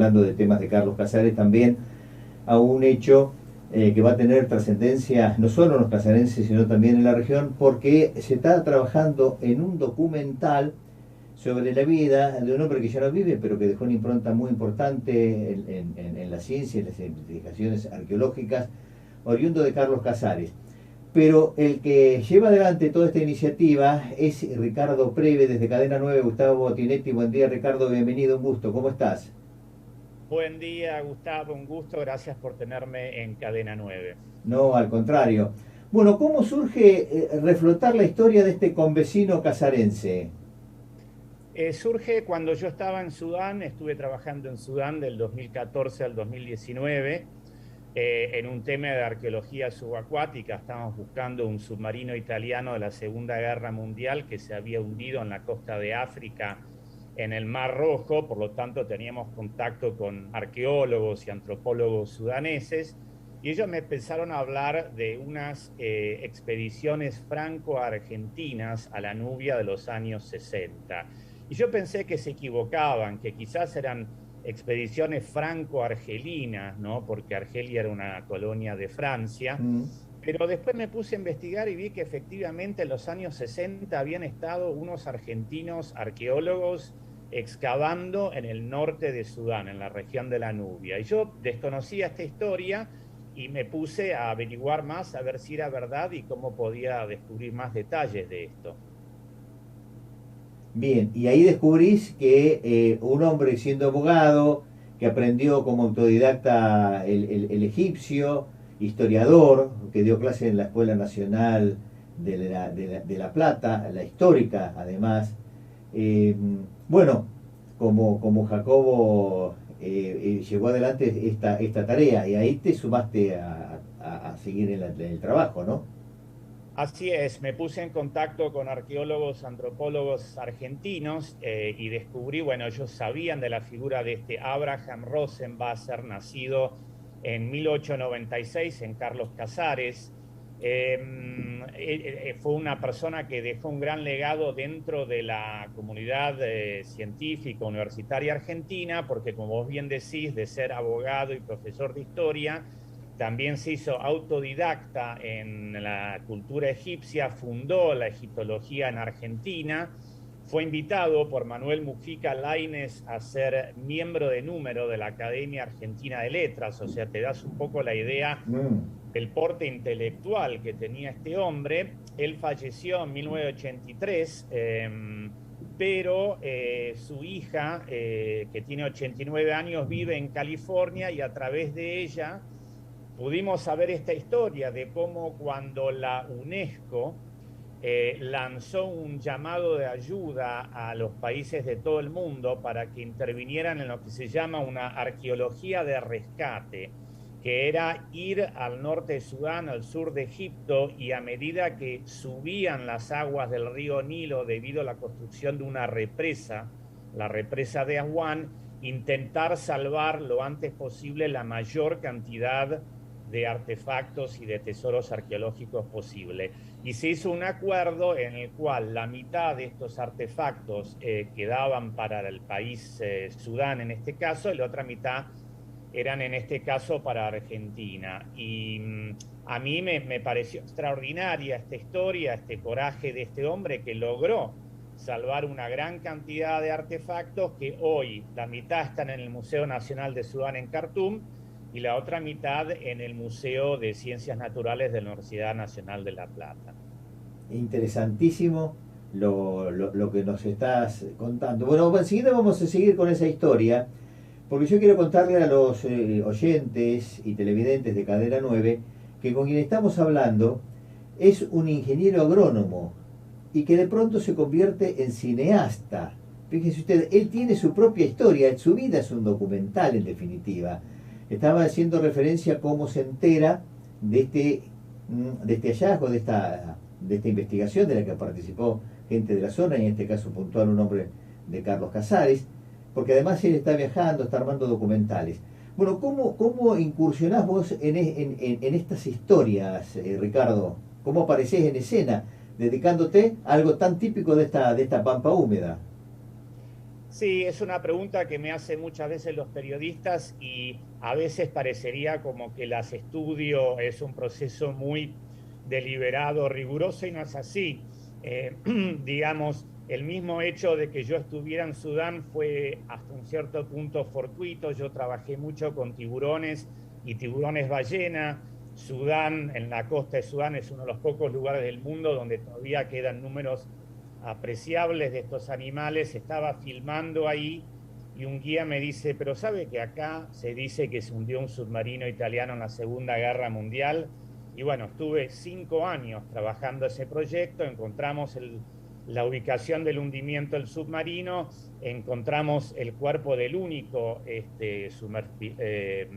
hablando de temas de Carlos Casares, también a un hecho que va a tener trascendencia no solo en los casarenses, sino también en la región, porque se está trabajando en un documental sobre la vida de un hombre que ya no vive, pero que dejó una impronta muy importante en la ciencia, en las investigaciones arqueológicas, oriundo de Carlos Casares. Pero el que lleva adelante toda esta iniciativa es Ricardo Preve, desde Cadena 9, Gustavo Tinetti. Buen día, Ricardo, bienvenido, un gusto, ¿cómo estás? Buen día, Gustavo, un gusto, gracias por tenerme en Cadena 9. No, al contrario. Bueno, ¿cómo surge reflotar la historia de este convecino casarense? Surge cuando yo estaba en Sudán, estuve trabajando en Sudán del 2014 al 2019 en un tema de arqueología subacuática. Estábamos buscando un submarino italiano de la Segunda Guerra Mundial que se había hundido en la costa de África en el Mar Rojo, por lo tanto teníamos contacto con arqueólogos y antropólogos sudaneses. Y ellos me empezaron a hablar de unas expediciones franco-argentinas a la Nubia de los años 60. Y yo pensé que se equivocaban, que quizás eran expediciones franco-argelinas, ¿no? Porque Argelia era una colonia de Francia. Mm. Pero después me puse a investigar y vi que efectivamente en los años 60 habían estado unos argentinos arqueólogos excavando en el norte de Sudán, en la región de la Nubia. Y yo desconocía esta historia y me puse a averiguar más, a ver si era verdad y cómo podía descubrir más detalles de esto. Bien, y ahí descubrís que un hombre siendo abogado, que aprendió como autodidacta el egipcio, historiador, que dio clase en la Escuela Nacional de La Plata, la histórica además, eh, bueno, como Jacobo llevó adelante esta tarea, y ahí te sumaste a seguir en el trabajo, ¿no? Así es, me puse en contacto con arqueólogos, antropólogos argentinos y descubrí, bueno, ellos sabían de la figura de este Abraham Rosenwasser, nacido en 1896 en Carlos Casares. Fue una persona que dejó un gran legado dentro de la comunidad científica universitaria argentina, porque como vos bien decís, de ser abogado y profesor de historia, también se hizo autodidacta en la cultura egipcia, fundó la egiptología en Argentina, fue invitado por Manuel Mujica Lainez a ser miembro de número de la Academia Argentina de Letras, o sea, te das un poco la idea Mm. del porte intelectual que tenía este hombre. Él falleció en 1983, pero su hija, que tiene 89 años, vive en California y a través de ella pudimos saber esta historia de cómo cuando la UNESCO lanzó un llamado de ayuda a los países de todo el mundo para que intervinieran en lo que se llama una arqueología de rescate, que era ir al norte de Sudán, al sur de Egipto, y a medida que subían las aguas del río Nilo debido a la construcción de una represa, la represa de Aswan, intentar salvar lo antes posible la mayor cantidad de artefactos y de tesoros arqueológicos posible. Y se hizo un acuerdo en el cual la mitad de estos artefactos quedaban para el país Sudán en este caso, y la otra mitad eran en este caso para Argentina. Y a mí me pareció extraordinaria esta historia, este coraje de este hombre que logró salvar una gran cantidad de artefactos que hoy la mitad están en el Museo Nacional de Sudán en Khartoum y la otra mitad en el Museo de Ciencias Naturales de la Universidad Nacional de La Plata. Interesantísimo lo que nos estás contando. Bueno, enseguida vamos a seguir con esa historia, porque yo quiero contarle a los oyentes y televidentes de Cadena 9 que con quien estamos hablando es un ingeniero agrónomo y que de pronto se convierte en cineasta. Fíjese usted, él tiene su propia historia, su vida es un documental en definitiva. Estaba haciendo referencia a cómo se entera de este hallazgo, de esta investigación de la que participó gente de la zona, y en este caso puntual un hombre de Carlos Casares, porque además él está viajando, está armando documentales. Bueno, ¿cómo incursionás vos en estas historias, Ricardo? ¿Cómo apareces en escena, dedicándote a algo tan típico de esta pampa húmeda? Sí, es una pregunta que me hacen muchas veces los periodistas y a veces parecería como que las estudio es un proceso muy deliberado, riguroso y no es así. Digamos, el mismo hecho de que yo estuviera en Sudán fue hasta un cierto punto fortuito. Yo trabajé mucho con tiburones y tiburones ballena. Sudán, en la costa de Sudán, es uno de los pocos lugares del mundo donde todavía quedan números apreciables de estos animales. Estaba filmando ahí y un guía me dice, pero ¿sabe que acá se dice que se hundió un submarino italiano en la Segunda Guerra Mundial? Y bueno, estuve 5 años trabajando ese proyecto, encontramos la ubicación del hundimiento del submarino, encontramos el cuerpo del único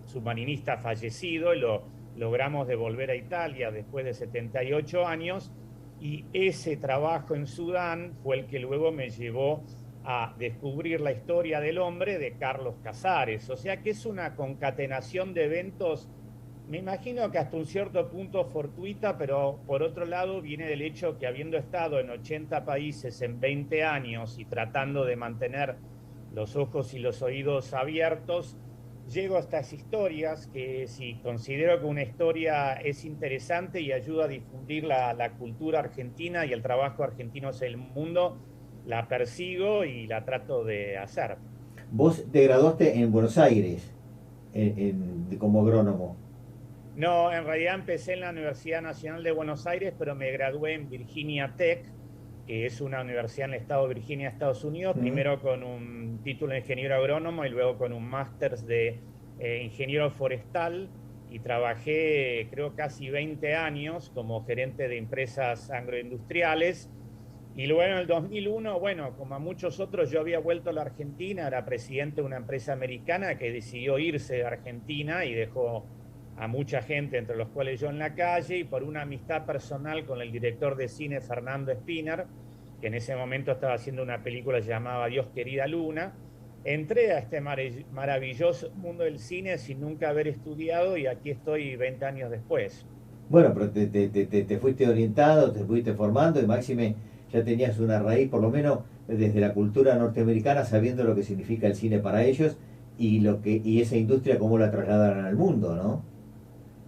submarinista fallecido y lo logramos devolver a Italia después de 78 años. Y ese trabajo en Sudán fue el que luego me llevó a descubrir la historia del hombre de Carlos Casares. O sea que es una concatenación de eventos, me imagino que hasta un cierto punto fortuita, pero por otro lado viene del hecho que habiendo estado en 80 países en 20 años y tratando de mantener los ojos y los oídos abiertos, llego a estas historias que si considero que una historia es interesante y ayuda a difundir la cultura argentina y el trabajo argentino en el mundo, la persigo y la trato de hacer. Vos te graduaste en Buenos Aires como agrónomo. No, en realidad empecé en la Universidad Nacional de Buenos Aires, pero me gradué en Virginia Tech, que es una universidad en el estado de Virginia, Estados Unidos, ¿Mm? primero con un título de ingeniero agrónomo y luego con un máster de ingeniero forestal. Y trabajé, creo, casi 20 años como gerente de empresas agroindustriales. Y luego en el 2001, bueno, como a muchos otros, yo había vuelto a la Argentina, era presidente de una empresa americana que decidió irse de Argentina y dejó a mucha gente, entre los cuales yo en la calle, y por una amistad personal con el director de cine Fernando Spinner, que en ese momento estaba haciendo una película llamada Dios querida Luna, entré a este maravilloso mundo del cine sin nunca haber estudiado y aquí estoy 20 años después. Bueno, pero te fuiste orientado, te fuiste formando y máxime ya tenías una raíz, por lo menos desde la cultura norteamericana, sabiendo lo que significa el cine para ellos y esa industria cómo la trasladaron al mundo, ¿no?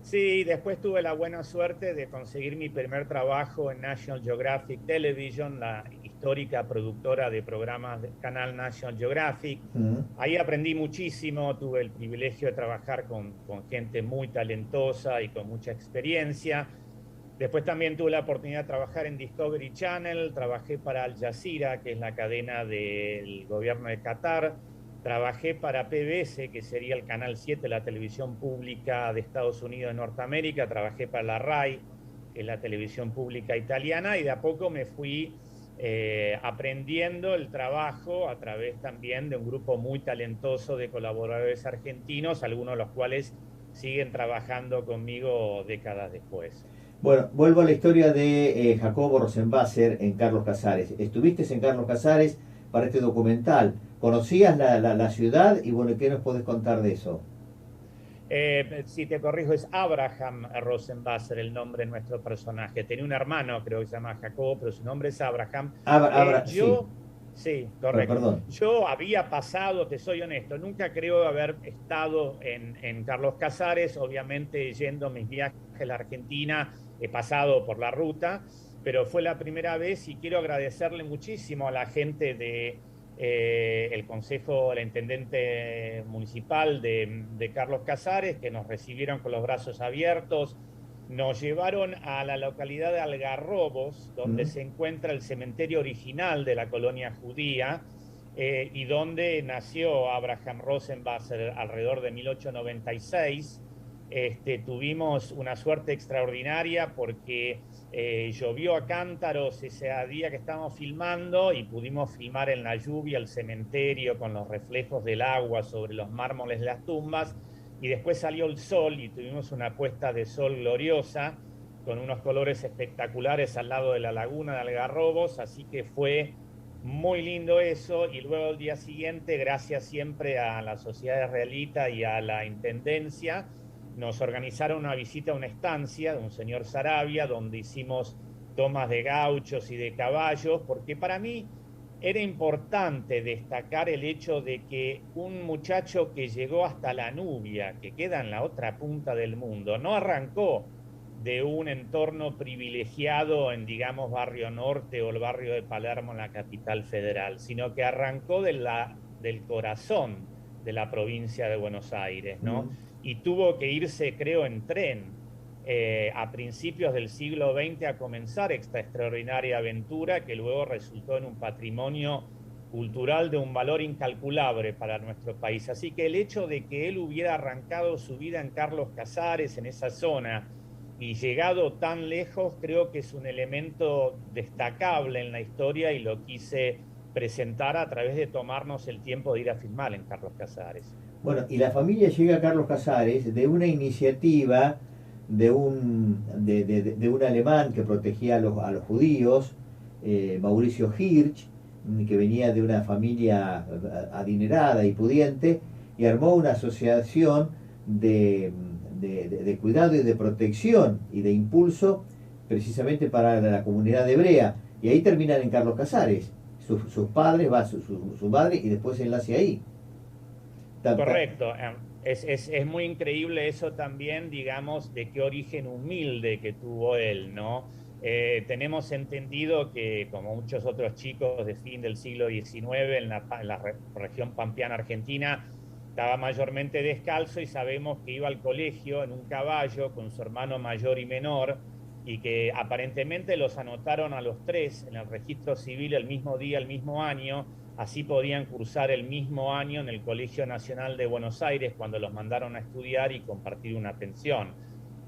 Sí, después tuve la buena suerte de conseguir mi primer trabajo en National Geographic Television, la histórica productora de programas del canal National Geographic. Mm. Ahí aprendí muchísimo, tuve el privilegio de trabajar con gente muy talentosa y con mucha experiencia. Después también tuve la oportunidad de trabajar en Discovery Channel, trabajé para Al Jazeera, que es la cadena del gobierno de Qatar, trabajé para PBS, que sería el canal 7, la televisión pública de Estados Unidos de Norteamérica, trabajé para la RAI, que es la televisión pública italiana, y de a poco me fui aprendiendo el trabajo a través también de un grupo muy talentoso de colaboradores argentinos, algunos de los cuales siguen trabajando conmigo décadas después. Bueno, vuelvo a la historia de Jacobo Rosenbasser en Carlos Casares. Estuviste en Carlos Casares para este documental. ¿Conocías la ciudad? Y bueno, ¿qué nos podés contar de eso? Si te corrijo, es Abraham Rosenbasser el nombre de nuestro personaje. Tenía un hermano, creo que se llama Jacobo, pero su nombre es Abraham. Sí, Sí, correcto. perdón. Yo había pasado, te soy honesto, nunca creo haber estado en Carlos Casares, obviamente yendo mis viajes a la Argentina, he pasado por la ruta, pero fue la primera vez y quiero agradecerle muchísimo a la gente de el Consejo, la Intendente Municipal de Carlos Casares, que nos recibieron con los brazos abiertos, nos llevaron a la localidad de Algarrobos, donde ¿Mm? se encuentra el cementerio original de la colonia judía y donde nació Abraham Rosenbasser alrededor de 1896. Tuvimos una suerte extraordinaria porque llovió a cántaros ese día que estábamos filmando y pudimos filmar en la lluvia el cementerio con los reflejos del agua sobre los mármoles de las tumbas y después salió el sol y tuvimos una puesta de sol gloriosa con unos colores espectaculares al lado de la laguna de Algarrobos, así que fue muy lindo eso y luego el día siguiente, gracias siempre a la sociedad israelita y a la intendencia, nos organizaron una visita a una estancia de un señor Sarabia donde hicimos tomas de gauchos y de caballos, porque para mí era importante destacar el hecho de que un muchacho que llegó hasta la Nubia, que queda en la otra punta del mundo, no arrancó de un entorno privilegiado en, digamos, Barrio Norte o el barrio de Palermo en la capital federal, sino que arrancó del corazón de la provincia de Buenos Aires, ¿no? Mm. Y tuvo que irse, creo, en tren a principios del siglo XX a comenzar esta extraordinaria aventura que luego resultó en un patrimonio cultural de un valor incalculable para nuestro país. Así que el hecho de que él hubiera arrancado su vida en Carlos Casares, en esa zona, y llegado tan lejos, creo que es un elemento destacable en la historia y lo quise presentar a través de tomarnos el tiempo de ir a filmar en Carlos Casares. Bueno, y la familia llega a Carlos Casares de una iniciativa de un alemán que protegía a los judíos, Mauricio Hirsch, que venía de una familia adinerada y pudiente, y armó una asociación de cuidado y de protección y de impulso precisamente para la comunidad hebrea. Y ahí terminan en Carlos Casares. Sus padres, va su madre y después él nace ahí. Correcto. Es muy increíble eso también, digamos, de qué origen humilde que tuvo él, ¿no? Tenemos entendido que, como muchos otros chicos de fin del siglo XIX en la región pampeana argentina, estaba mayormente descalzo y sabemos que iba al colegio en un caballo con su hermano mayor y menor y que aparentemente los anotaron a los tres en el registro civil el mismo día, el mismo año. Así podían cursar el mismo año en el Colegio Nacional de Buenos Aires cuando los mandaron a estudiar y compartir una pensión.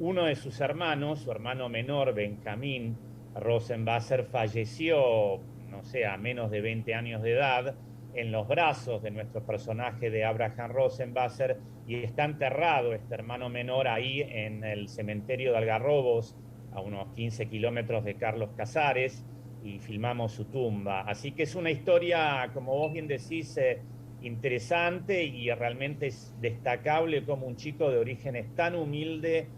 Uno de sus hermanos, su hermano menor, Benjamín Rosenwasser, falleció, no sé, a menos de 20 años de edad, en los brazos de nuestro personaje de Abraham Rosenwasser, y está enterrado este hermano menor ahí en el cementerio de Algarrobos, a unos 15 kilómetros de Carlos Casares, y filmamos su tumba. Así que es una historia, como vos bien decís, interesante y realmente es destacable como un chico de orígenes tan humildes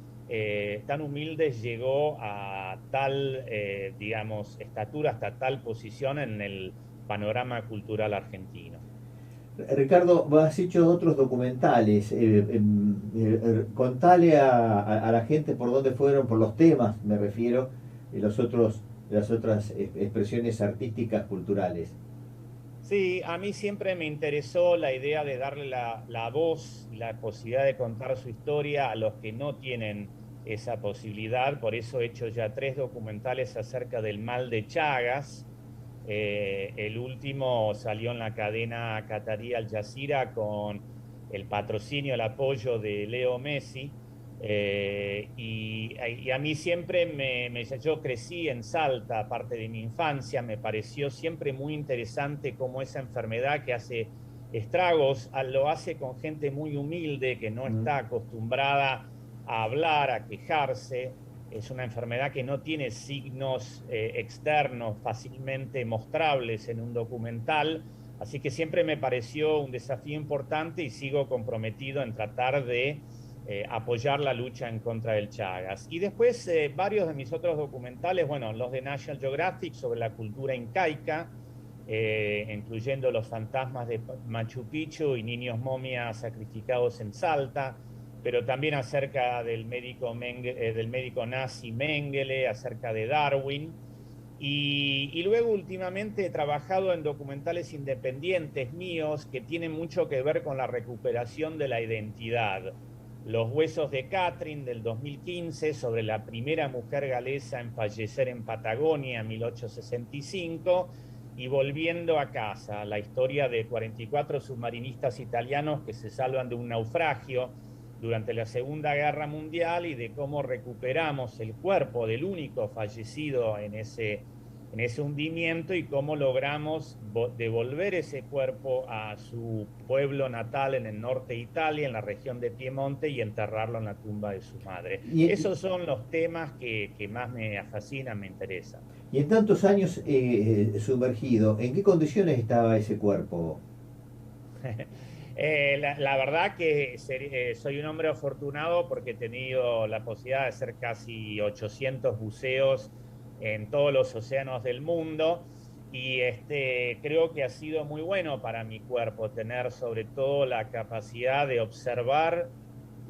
llegó a tal, digamos, estatura, hasta tal posición en el panorama cultural argentino. Ricardo, has hecho otros documentales. Contale a la gente por dónde fueron, por los temas, me refiero, y las otras expresiones artísticas, culturales. Sí, a mí siempre me interesó la idea de darle la voz y la posibilidad de contar su historia a los que no tienen esa posibilidad. Por eso he hecho ya 3 documentales acerca del mal de Chagas. El último salió en la cadena catarí Al Jazeera con el patrocinio, el apoyo de Leo Messi. Y a mí siempre yo crecí en Salta, parte de mi infancia, me pareció siempre muy interesante cómo esa enfermedad que hace estragos, lo hace con gente muy humilde, que no Mm. está acostumbrada a hablar, a quejarse. Es una enfermedad que no tiene signos externos fácilmente mostrables en un documental, así que siempre me pareció un desafío importante y sigo comprometido en tratar de apoyar la lucha en contra del Chagas. Y después varios de mis otros documentales, bueno, los de National Geographic sobre la cultura incaica, incluyendo los fantasmas de Machu Picchu y niños momias sacrificados en Salta, pero también acerca del médico nazi Mengele, acerca de Darwin. Y luego últimamente he trabajado en documentales independientes míos que tienen mucho que ver con la recuperación de la identidad. Los huesos de Catherine del 2015 sobre la primera mujer galesa en fallecer en Patagonia en 1865, y Volviendo a casa, la historia de 44 submarinistas italianos que se salvan de un naufragio durante la Segunda Guerra Mundial y de cómo recuperamos el cuerpo del único fallecido en ese hundimiento y cómo logramos devolver ese cuerpo a su pueblo natal en el norte de Italia, en la región de Piemonte, y enterrarlo en la tumba de su madre. Esos son los temas que más me fascinan, me interesan. Y en tantos años sumergido, ¿en qué condiciones estaba ese cuerpo? La verdad que soy un hombre afortunado porque he tenido la posibilidad de hacer casi 800 buceos en todos los océanos del mundo. Y creo que ha sido muy bueno para mi cuerpo tener sobre todo la capacidad de observar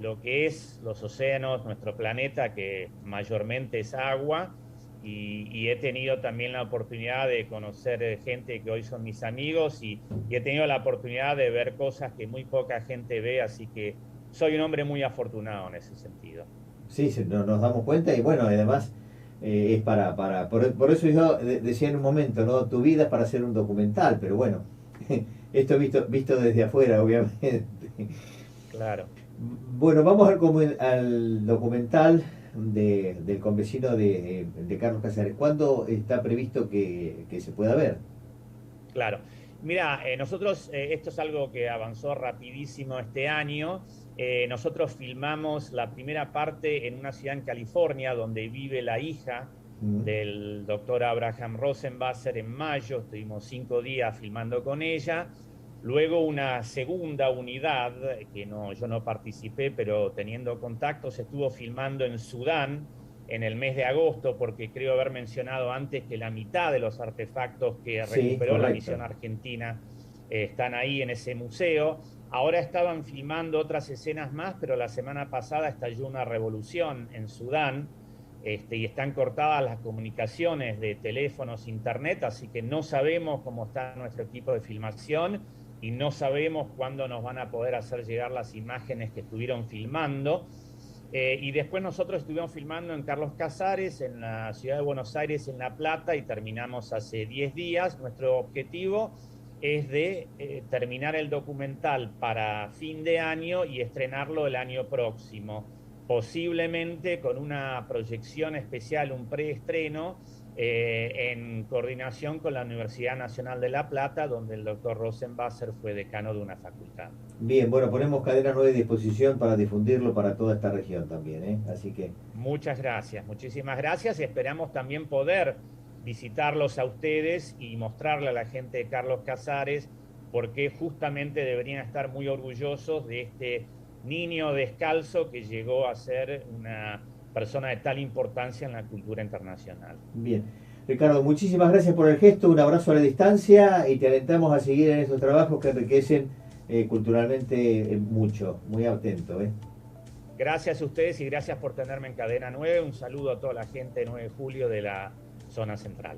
lo que es los océanos, nuestro planeta, que mayormente es agua, y he tenido también la oportunidad de conocer gente que hoy son mis amigos y he tenido la oportunidad de ver cosas que muy poca gente ve, así que soy un hombre muy afortunado en ese sentido. Sí, nos damos cuenta y bueno, además es por eso yo decía en un momento, ¿no? Tu vida es para hacer un documental, pero bueno, esto visto desde afuera, obviamente. Claro. Bueno, vamos al documental del convecino de Carlos Casares. ¿Cuándo está previsto que se pueda ver? Claro. Mira, nosotros, esto es algo que avanzó rapidísimo este año. Nosotros filmamos la primera parte en una ciudad en California donde vive la hija Mm. del doctor Abraham Rosenbasser en mayo. Estuvimos 5 días filmando con ella. Luego una segunda unidad, que no, yo no participé, pero teniendo contactos, estuvo filmando en Sudán en el mes de agosto, porque creo haber mencionado antes que la mitad de los artefactos que Sí, recuperó la correcto. misión argentina están ahí en ese museo. Ahora estaban filmando otras escenas más, pero la semana pasada estalló una revolución en Sudán, y están cortadas las comunicaciones de teléfonos, internet, así que no sabemos cómo está nuestro equipo de filmación y no sabemos cuándo nos van a poder hacer llegar las imágenes que estuvieron filmando. Y después nosotros estuvimos filmando en Carlos Casares, en la ciudad de Buenos Aires, en La Plata, y terminamos hace 10 días. Nuestro objetivo es de terminar el documental para fin de año y estrenarlo el año próximo, posiblemente con una proyección especial, un preestreno, en coordinación con la Universidad Nacional de La Plata, donde el doctor Rosenbasser fue decano de una facultad. Bien, bueno, ponemos Cadena 9 a disposición para difundirlo para toda esta región también, ¿eh? Así que, Muchas gracias, muchísimas gracias y esperamos también poder visitarlos a ustedes y mostrarle a la gente de Carlos Casares por qué justamente deberían estar muy orgullosos de este niño descalzo que llegó a ser una persona de tal importancia en la cultura internacional. bien. Ricardo, muchísimas gracias por el gesto, un abrazo a la distancia y te alentamos a seguir en esos trabajos que enriquecen culturalmente mucho. Muy atento, ¿eh? Gracias a ustedes y gracias por tenerme en Cadena 9. Un saludo a toda la gente de 9 de julio de la zona central.